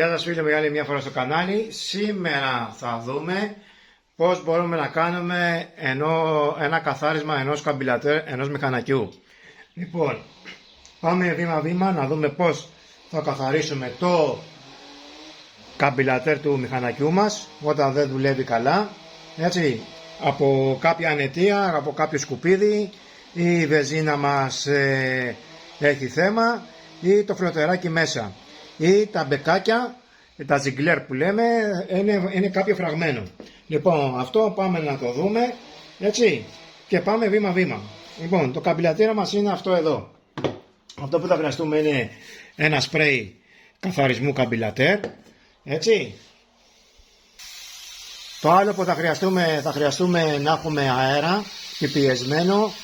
Γεια σας φίλοι μου, για άλλη μια φορά στο κανάλι. Σήμερα θα δούμε πώς μπορούμε να κάνουμε ένα καθάρισμα ενός καμπυλατέρ, ενός μηχανακιού. Λοιπόν, πάμε βήμα-βήμα να δούμε πώς θα καθαρίσουμε το καμπυλατέρ του μηχανακιού μας όταν δεν δουλεύει καλά. Έτσι, από κάποια ανετία, από κάποιο σκουπίδι, ή η βενζίνα μας έχει θέμα, ή το φλωτεράκι μέσα, ή τα μπεκάκια, τα ζιγκλέρ που λέμε, είναι κάποιο φραγμένο. Λοιπόν, αυτό πάμε να το δούμε, έτσι, και πάμε βήμα-βήμα. Λοιπόν, το καμπυλατήρα μας είναι αυτό εδώ. Αυτό που θα χρειαστούμε είναι ένα σπρέι καθαρισμού καμπυλατέρ, έτσι. Το άλλο που θα χρειαστούμε να έχουμε αέρα πιεσμένο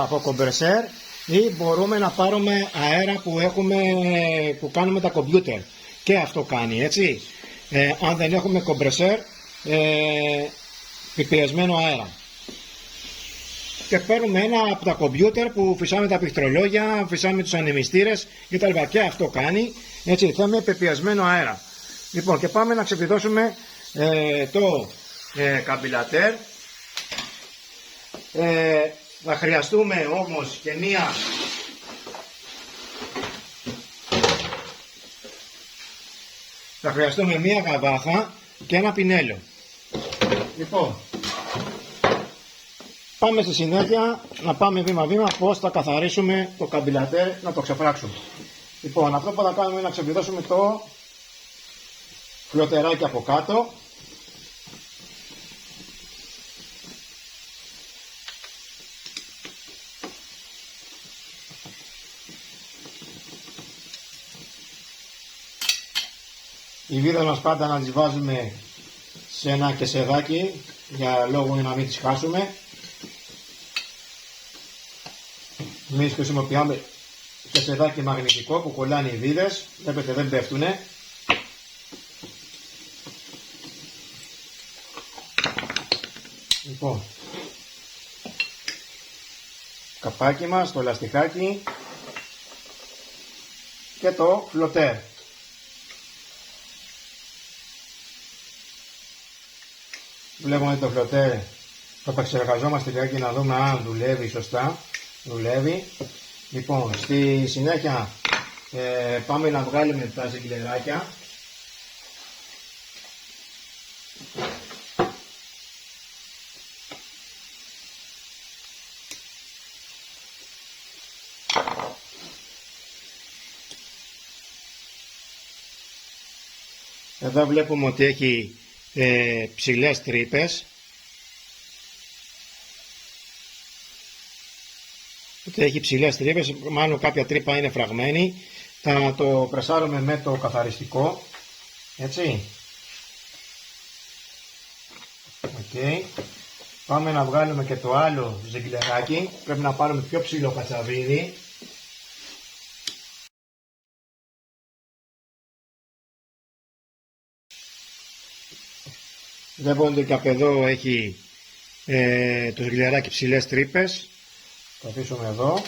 από κομπρεσέρ, ή μπορούμε να πάρουμε αέρα που κάνουμε τα κομπιούτερ, και αυτό κάνει, έτσι. Αν δεν έχουμε κομπρεσέρ, πιεσμένο αέρα, και παίρνουμε ένα από τα κομπιούτερ που φυσάμε τα πληκτρολόγια, φυσάμε τους ανεμιστήρες κτλ. Και αυτό κάνει, έτσι, θέλουμε πεπιασμένο αέρα. Λοιπόν, και πάμε να ξεπηδώσουμε το καμπυλατέρ. Θα χρειαστούμε όμως και μία γαβάθα και ένα πινέλο. Λοιπόν, πάμε στη συνέχεια να πάμε βήμα-βήμα πώς θα καθαρίσουμε το καμπυλατέρ, να το ξεφράξουμε. Λοιπόν, αυτό που θα κάνουμε είναι να ξεπηδώσουμε το φλωτεράκι από κάτω. Οι βίδες μας πάντα να τις βάζουμε σε ένα κεσεδάκι, για λόγω να μην τις χάσουμε. Εμείς χρησιμοποιάμε κεσεδάκι μαγνητικό που κολλάνε οι βίδες, βλέπετε δεν πέφτουνε. Λοιπόν, καπάκι μας, το λαστιχάκι και το φλωτέρ. Βλέπουμε το φλωτέρ, το επεξεργαζόμαστε λιγάκι να δούμε αν δουλεύει σωστά. Δουλεύει. Λοιπόν, στη συνέχεια πάμε να βγάλουμε τα ζιγκλεράκια. Εδώ βλέπουμε ότι έχει ψηλές τρύπες. Έχει ψηλές τρύπες, μάλλον κάποια τρύπα είναι φραγμένη. Θα το πρεσάρουμε με το καθαριστικό, έτσι. Okay. Πάμε να βγάλουμε και το άλλο ζιγκλεράκι. Πρέπει να πάρουμε πιο ψηλό κατσαβίδι. Βλέπετε και από εδώ έχει το ζιγκλεράκι ψηλές τρύπες. Το αφήσουμε εδώ.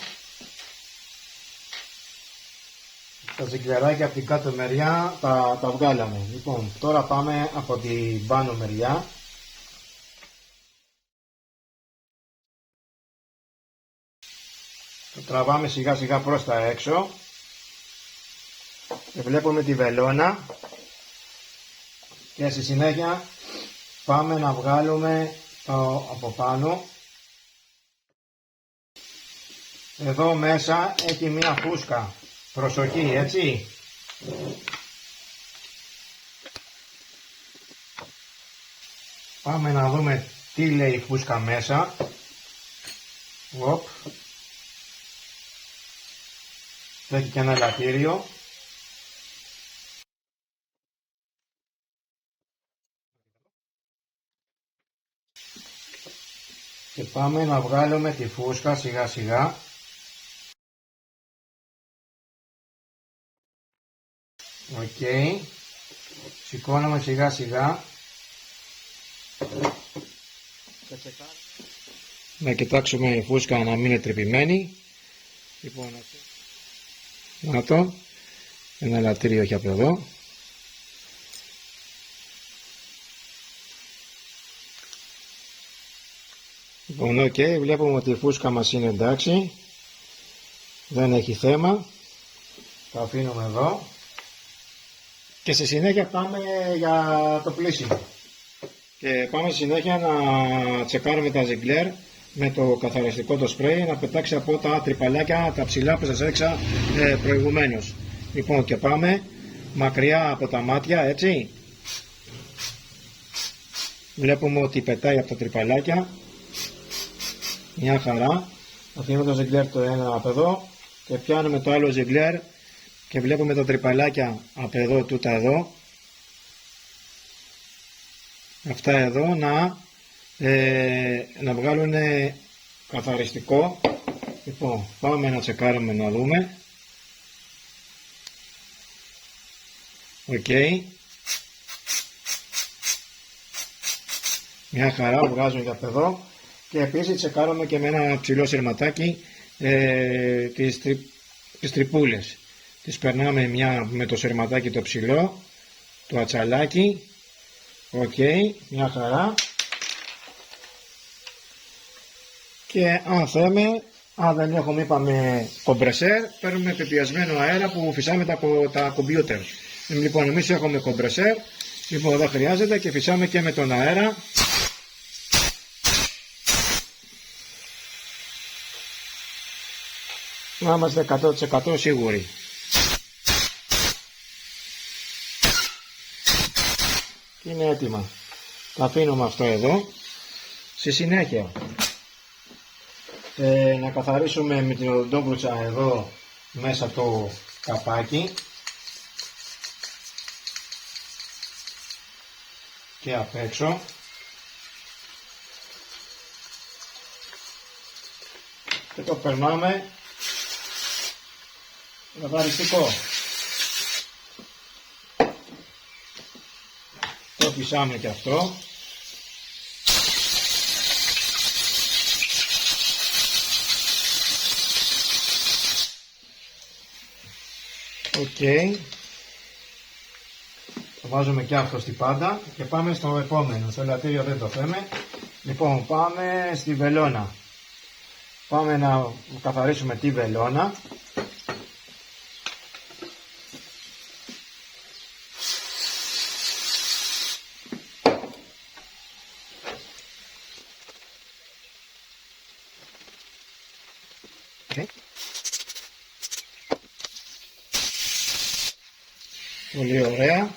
Τα ζιγκλεράκια από την κάτω μεριά τα βγάλαμε. Λοιπόν, τώρα πάμε από την πάνω μεριά. Το τραβάμε σιγά σιγά προς τα έξω. Και βλέπουμε τη βελόνα. Και στη συνέχεια πάμε να βγάλουμε το από πάνω. Εδώ μέσα έχει μία φούσκα. Προσοχή, έτσι. Πάμε να δούμε τι λέει η φούσκα μέσα. Οπ. Έχει και ένα ελαττήριο. Και πάμε να βγάλουμε τη φούσκα σιγά σιγά. Οκ. Σηκώνουμε σιγά σιγά. Να κοιτάξουμε η φούσκα να μην είναι τρυπημένη. Λοιπόν, να το. Ένα ελαττήριο έχει από εδώ. Λοιπόν, ok, βλέπουμε ότι η φούσκα μας είναι εντάξει, δεν έχει θέμα. Το αφήνουμε εδώ και στη συνέχεια πάμε για το πλύσιμο. Και πάμε στη συνέχεια να τσεκάρουμε τα ζιγκλέρ με το καθαριστικό το σπρέι, να πετάξει από τα τρυπαλάκια τα ψηλά που σας έδειξα προηγουμένως. Λοιπόν, και πάμε μακριά από τα μάτια, έτσι. Βλέπουμε ότι πετάει από τα τρυπαλάκια. Μια χαρά. Αφήνουμε το ζιγκλέρ το ένα από εδώ και πιάνουμε το άλλο ζιγκλέρ και βλέπουμε τα τρυπαλάκια από εδώ, τούτα εδώ. Αυτά εδώ να βγάλουν καθαριστικό. Λοιπόν, πάμε να τσεκάρουμε να δούμε. Ok. Μια χαρά, βγάζουν για από εδώ. Και επίσης τσεκάρουμε και με ένα ψηλό σειρματάκι τις τρυπούλες. Τις περνάμε με το σειρματάκι το ψηλό, το ατσαλάκι. Ok, μια χαρά. Και αν θέμε, αν δεν έχουμε, είπαμε, κομπρεσέρ, παίρνουμε πεπιασμένο αέρα που φυσάμε από τα κομπιούτερ. Λοιπόν, εμείς έχουμε κομπρεσέρ. Λοιπόν, εδώ χρειάζεται και φυσάμε και με τον αέρα. Να είμαστε 100% σίγουροι. Και είναι έτοιμα. Τα αφήνουμε αυτό εδώ. Στη συνέχεια να καθαρίσουμε με την οδοντόβουρτσα εδώ μέσα το καπάκι και απ' έξω. Και το περνάμε καθαριστικό. Το φυσάμε και αυτό. Ok. Το βάζουμε και αυτό στην πάντα και πάμε στο επόμενο. Στο ελαττήριο δεν το θέμε. Λοιπόν, πάμε στη βελόνα. Πάμε να καθαρίσουμε τη βελόνα. Okay. Πολύ ωραία.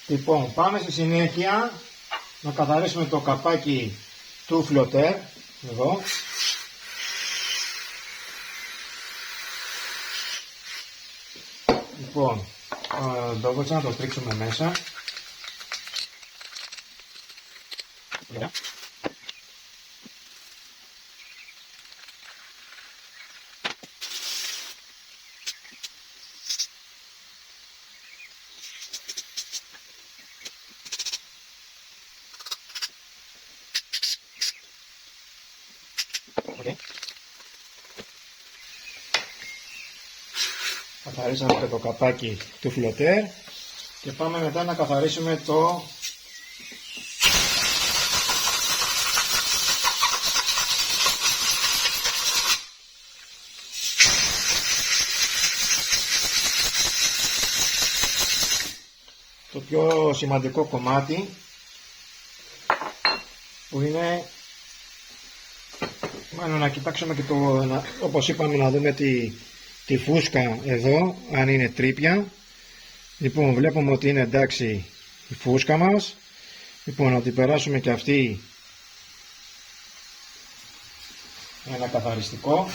Λοιπόν, πάμε στη συνέχεια να καθαρίσουμε το καπάκι του φλωτέρ εδώ. Λοιπόν, να το τρίξουμε μέσα. Ωραία. Okay. Καθαρίσαμε το καπάκι του φλωτέρ και πάμε μετά να καθαρίσουμε το πιο σημαντικό κομμάτι που είναι να κοιτάξουμε και όπως είπαμε, να δούμε τη φούσκα εδώ, αν είναι τρύπια. Λοιπόν, βλέπουμε ότι είναι εντάξει η φούσκα μας. Λοιπόν, να την περάσουμε και αυτή ένα καθαριστικό.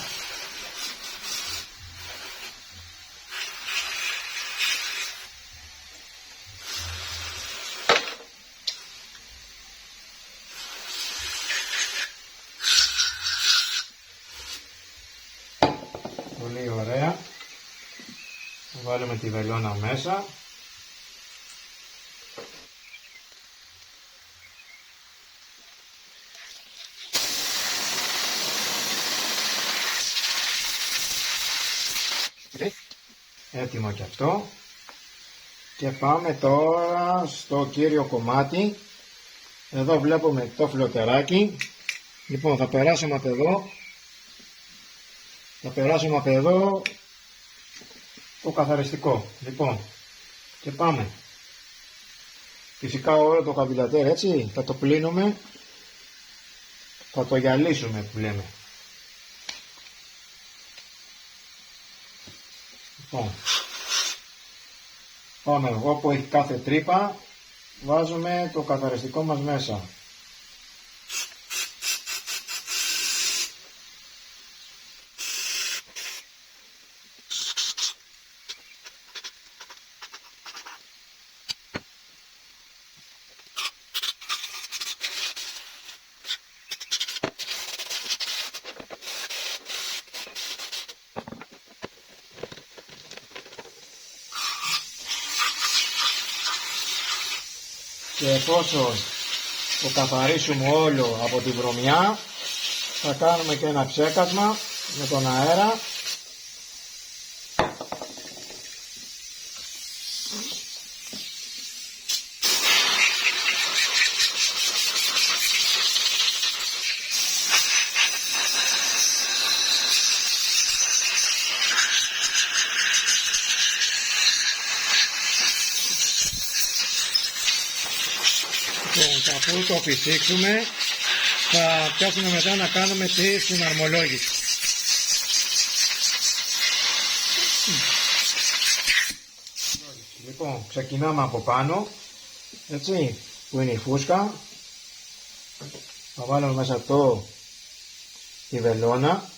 Πολύ ωραία. Βάλουμε τη βελόνα μέσα. Έτοιμο και αυτό. Και πάμε τώρα στο κύριο κομμάτι. Εδώ βλέπουμε το φιλοτεράκι. Λοιπόν, θα περάσουμε από εδώ. Το καθαριστικό. Λοιπόν, και πάμε. Φυσικά όλο το καμπυλατέρ, έτσι, θα το πλύνουμε. Θα το γυαλίσουμε που λέμε. Λοιπόν, πάμε εγώ που έχει κάθε τρύπα, βάζουμε το καθαριστικό μας μέσα. Και εφόσον το καθαρίσουμε όλο από τη βρωμιά, θα κάνουμε και ένα ψέκασμα με τον αέρα. Αφού το φυσήξουμε, θα πιάσουμε μετά να κάνουμε τη συναρμολόγηση. Λοιπόν, ξεκινάμε από πάνω, έτσι, που είναι η φούσκα. Θα βάλουμε μέσα τη βελόνα.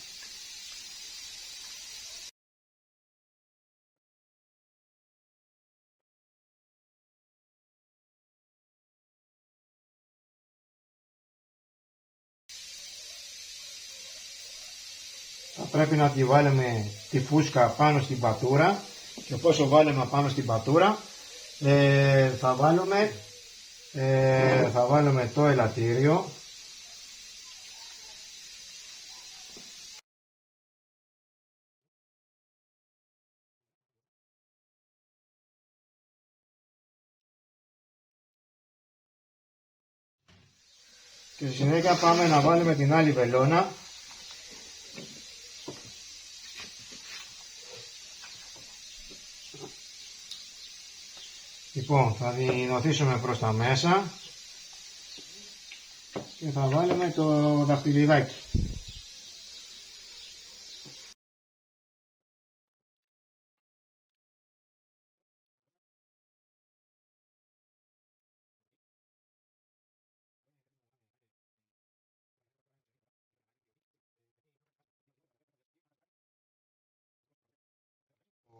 Θα πρέπει να τη βάλουμε τη φούσκα πάνω στην πατούρα, και όσο βάλουμε πάνω στην πατούρα θα βάλουμε το ελαττήριο. Και στη συνέχεια πάμε να βάλουμε την άλλη βελόνα. Λοιπόν, θα την οθήσουμε προς τα μέσα και θα βάλουμε το δαχτυλιδάκι.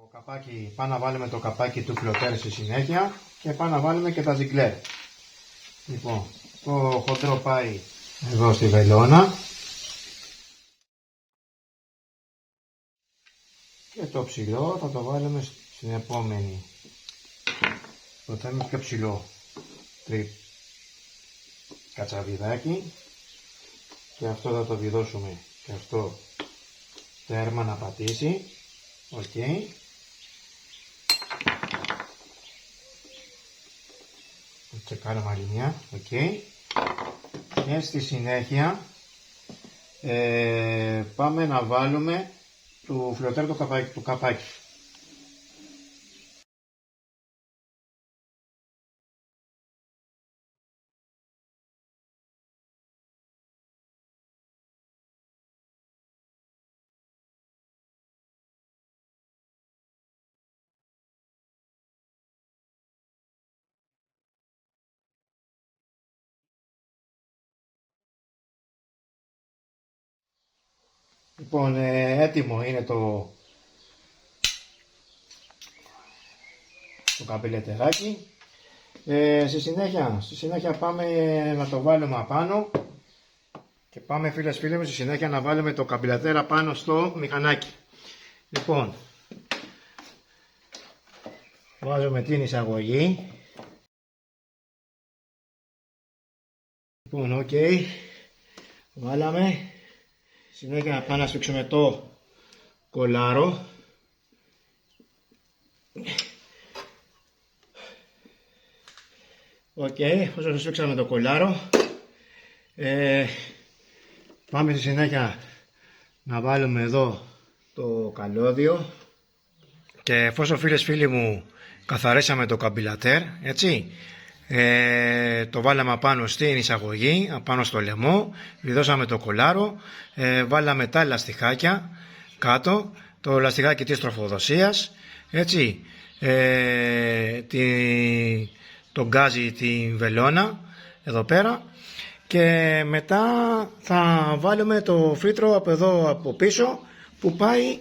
Το καπάκι, πάμε να βάλουμε το καπάκι του φιλοτέρ στη συνέχεια και πάμε να βάλουμε και τα ζιγκλέρ. Λοιπόν, το χοντρό πάει εδώ στη βελόνα και το ψηλό θα το βάλουμε στην επόμενη. Το θέλουμε πιο ψηλό κατσαβιδάκι και αυτό θα το βιδώσουμε και αυτό τέρμα να πατήσει. Οκ. Τσεκάρουμε άλλη μια. Οκ. Και στη συνέχεια πάμε να βάλουμε το φιλοτέρ του καπάκι. Λοιπόν, έτοιμο είναι το καμπυλετεράκι. Στη συνέχεια πάμε να το βάλουμε απάνω και πάμε φίλοι μου στη συνέχεια να βάλουμε το καμπυλατέρα πάνω στο μηχανάκι. Λοιπόν, βάζουμε την εισαγωγή. Λοιπόν, ok, βάλαμε. Συνέχεια πάμε να σφίξουμε το κολάρο. Οκ, όσο σφίξαμε το κολάρο, πάμε στη συνέχεια να βάλουμε εδώ το καλώδιο. Και εφόσον φίλοι μου καθαρίσαμε το καμπυλατέρ, έτσι, το βάλαμε απάνω στην εισαγωγή, απάνω στο λαιμό, βιδώσαμε το κολάρο, βάλαμε τα λαστιχάκια κάτω, το λαστιχάκι της τροφοδοσίας, έτσι, το γκάζι, την βελόνα εδώ πέρα, και μετά θα βάλουμε το φίλτρο από εδώ από πίσω που πάει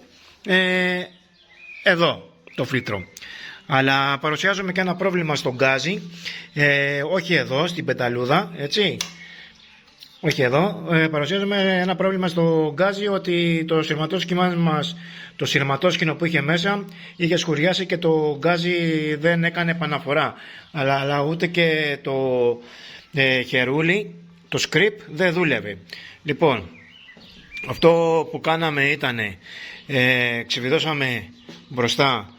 εδώ το φίλτρο. Αλλά παρουσιάζουμε και ένα πρόβλημα στο γκάζι, όχι εδώ στην πεταλούδα, έτσι, όχι εδώ, παρουσιάζουμε ένα πρόβλημα στο γκάζι, ότι το σειρματόσκηνο μας, το σειρματόσκηνο που είχε μέσα είχε σκουριάσει και το γκάζι δεν έκανε επαναφορά, αλλά ούτε και το χερούλι, το σκριπ δεν δούλευε. Λοιπόν, αυτό που κάναμε ήταν ξεβιδώσαμε μπροστά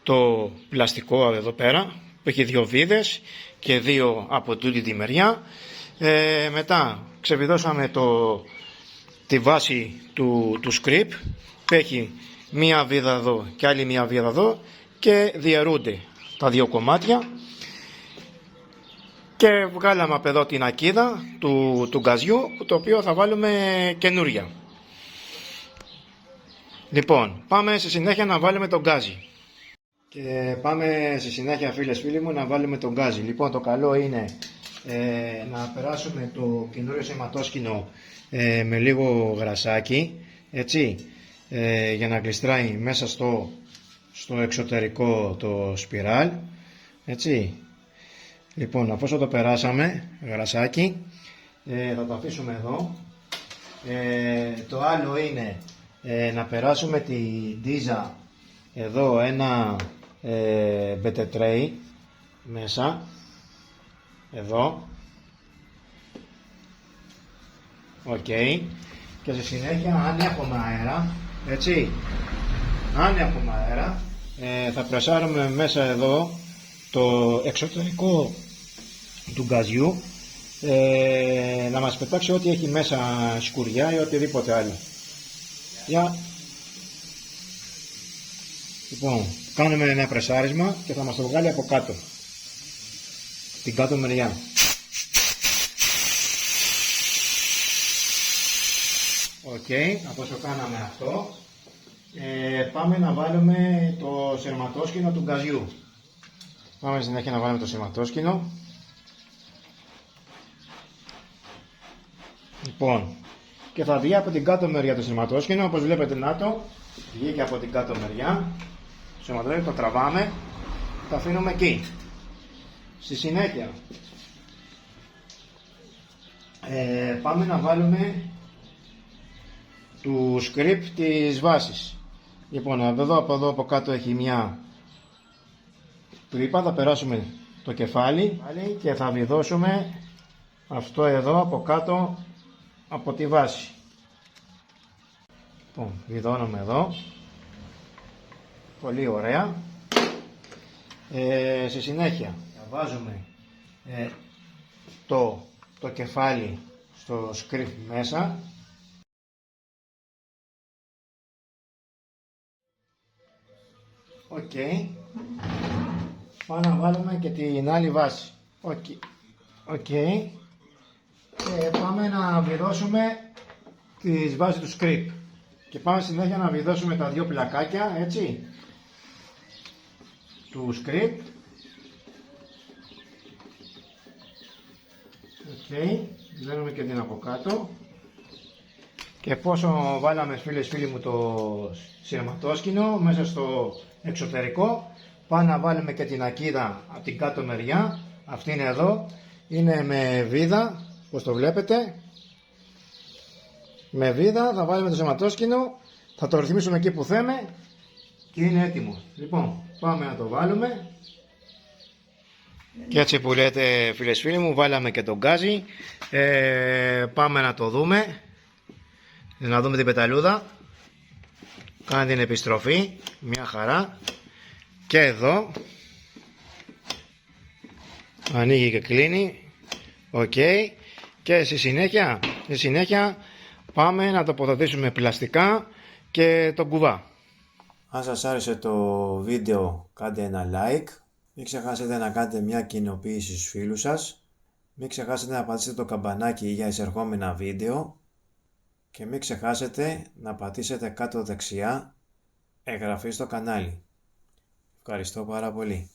το πλαστικό εδώ πέρα που έχει δύο βίδες και δύο από τούτη τη μεριά, μετά ξεβιδώσαμε τη βάση του σκριπ που έχει μία βίδα εδώ και άλλη μία βίδα εδώ και διαιρούνται τα δύο κομμάτια, και βγάλαμε από εδώ την ακίδα του γκαζιού, το οποίο θα βάλουμε καινούρια. Λοιπόν, πάμε στη συνέχεια να βάλουμε τον γκάζι. Και πάμε στη συνέχεια, φίλοι μου, να βάλουμε τον γκάζι. Λοιπόν, το καλό είναι να περάσουμε το καινούριο σειρματόσκηνο με λίγο γρασάκι, έτσι, για να γλιστράει μέσα στο εξωτερικό το σπιράλ, έτσι. Λοιπόν, αφού το περάσαμε γρασάκι, θα το αφήσουμε εδώ. Το άλλο είναι να περάσουμε τη ντίζα εδώ, ένα μπετετρέι μέσα εδώ, οκ, και στη συνέχεια, αν έχουμε αέρα, έτσι, αν έχουμε αέρα, θα πρεσάρουμε μέσα εδώ το εξωτερικό του γκαζιού, να μας πετάξει ό,τι έχει μέσα σκουριά ή οτιδήποτε άλλο. Λοιπόν, κάνουμε ένα πρεσάρισμα και θα μας το βγάλει από κάτω, την κάτω μεριά. Οκ, από όσο κάναμε αυτό, πάμε να βάλουμε το σειρματόσκηνο του γκαζιού. Πάμε συνέχεια να βάλουμε το σειρματόσκηνο. Λοιπόν, και θα βγει από την κάτω μεριά το σειρματόσκηνο, όπως βλέπετε, να το βγήκε από την κάτω μεριά. Το σειρματόσκηνο το τραβάμε, το αφήνουμε εκεί. Στη συνέχεια πάμε να βάλουμε του σκριπ της βάσης. Λοιπόν, εδώ από κάτω έχει μια τρύπα, θα περάσουμε το κεφάλι και θα βιδώσουμε αυτό εδώ από κάτω από τη βάση. Λοιπόν, βιδώνουμε εδώ, πολύ ωραία. Στη συνέχεια βάζουμε το κεφάλι στο σκριπ μέσα. Οκ. Πάμε να βάλουμε και την άλλη βάση. Οκ. Και πάμε να βιδώσουμε τη βάση του σκριπ. Και πάμε συνέχεια να βιδώσουμε τα δύο πλακάκια, έτσι, του σκριπ. Οκ. Βιδώνουμε και την από κάτω. Και πόσο βάλαμε, φίλοι μου, το σειρματόσκηνο μέσα στο εξωτερικό, πάμε να βάλουμε και την ακίδα από την κάτω μεριά. Αυτή είναι εδώ, είναι με βίδα, όπως το βλέπετε, με βίδα. Θα βάλουμε το σειρματόσκηνο, θα το ρυθμίσουμε εκεί που θέμε και είναι έτοιμο. Λοιπόν, πάμε να το βάλουμε. Και έτσι που λέτε, φίλοι μου, βάλαμε και τον γκάζι. Πάμε να το δούμε, να δούμε την πεταλούδα. Κάνει την επιστροφή, μια χαρά. Και εδώ Ανοίγει και κλείνει. Οκ. Και στη συνέχεια πάμε να τοποθετήσουμε πλαστικά και τον κουβά. Αν σας άρεσε το βίντεο κάντε ένα like. Μην ξεχάσετε να κάνετε μια κοινοποίηση στους φίλους σας. Μην ξεχάσετε να πατήσετε το καμπανάκι για εισερχόμενα βίντεο. Και μην ξεχάσετε να πατήσετε κάτω δεξιά εγγραφή στο κανάλι. Ευχαριστώ πάρα πολύ.